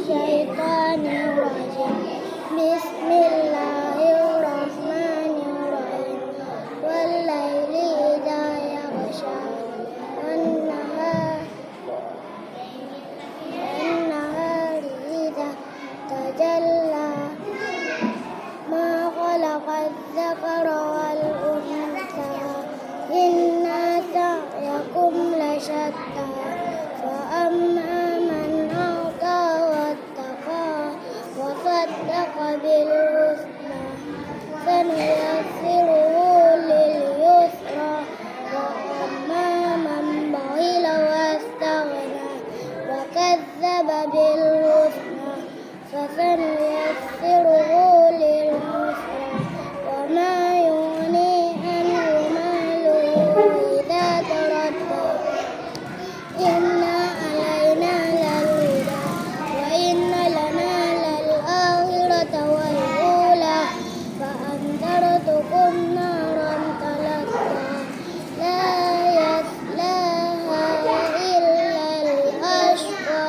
الشيطان الرجيم. بسم الله الرحمن الرحيم. والليل إذا يغشى والنهار إذا تجلى ما خلق الذكر والأنثى إن سعيكم لشتى فأما من أعطى واتقى وصدق بالحسنى فنيسره لليسرى وأما من بخل واستغنى وكذب بالحسنى فسنيسره للعسرى وما يغني عنه ماله إذا تردى إن علينا للهدى وإن لنا للآخرة والأولى فأنذرتكم نارا تلظى لا يصلاها إلا الأشقى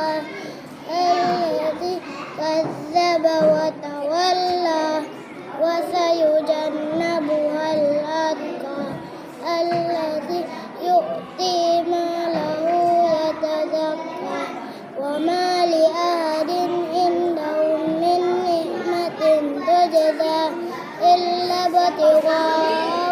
الذي كذب وتولى وسيجنبها الأتقى الذي يؤتي ماله يتزكى وما لأحد عندهم من نعمة تجزى إلا ابتغاء